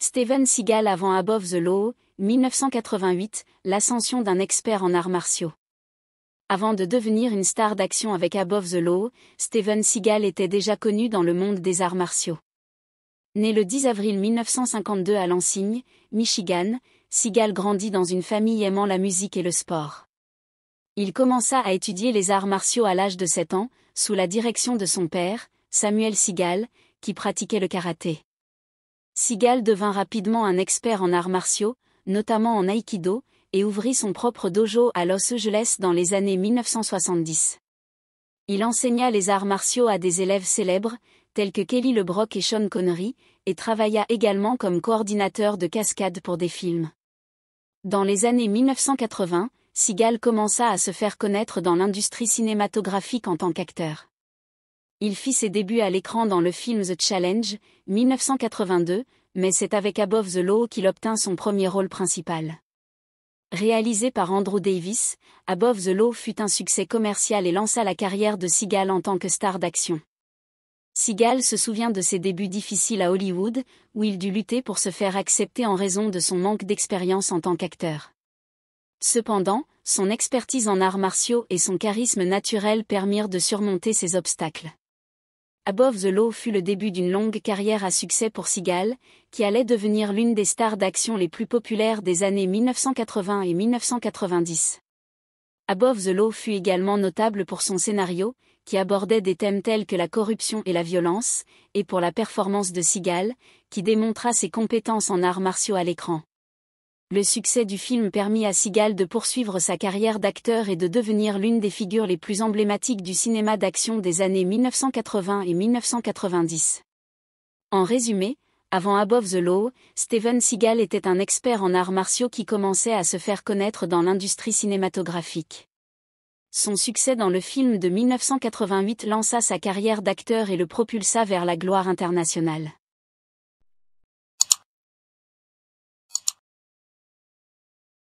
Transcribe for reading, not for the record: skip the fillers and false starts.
Steven Seagal avant Above the Law, 1988, l'ascension d'un expert en arts martiaux. Avant de devenir une star d'action avec Above the Law, Steven Seagal était déjà connu dans le monde des arts martiaux. Né le 10 avril 1952 à Lansing, Michigan, Seagal grandit dans une famille aimant la musique et le sport. Il commença à étudier les arts martiaux à l'âge de 7 ans, sous la direction de son père, Samuel Seagal, qui pratiquait le karaté. Seagal devint rapidement un expert en arts martiaux, notamment en aïkido, et ouvrit son propre dojo à Los Angeles dans les années 1970. Il enseigna les arts martiaux à des élèves célèbres, tels que Kelly LeBrock et Sean Connery, et travailla également comme coordinateur de cascades pour des films. Dans les années 1980, Seagal commença à se faire connaître dans l'industrie cinématographique en tant qu'acteur. Il fit ses débuts à l'écran dans le film The Challenge, 1982, mais c'est avec Above the Law qu'il obtint son premier rôle principal. Réalisé par Andrew Davis, Above the Law fut un succès commercial et lança la carrière de Seagal en tant que star d'action. Seagal se souvient de ses débuts difficiles à Hollywood, où il dut lutter pour se faire accepter en raison de son manque d'expérience en tant qu'acteur. Cependant, son expertise en arts martiaux et son charisme naturel permirent de surmonter ces obstacles. Above the Law fut le début d'une longue carrière à succès pour Seagal, qui allait devenir l'une des stars d'action les plus populaires des années 1980 et 1990. Above the Law fut également notable pour son scénario, qui abordait des thèmes tels que la corruption et la violence, et pour la performance de Seagal, qui démontra ses compétences en arts martiaux à l'écran. Le succès du film permit à Seagal de poursuivre sa carrière d'acteur et de devenir l'une des figures les plus emblématiques du cinéma d'action des années 1980 et 1990. En résumé, avant Above the Law, Steven Seagal était un expert en arts martiaux qui commençait à se faire connaître dans l'industrie cinématographique. Son succès dans le film de 1988 lança sa carrière d'acteur et le propulsa vers la gloire internationale.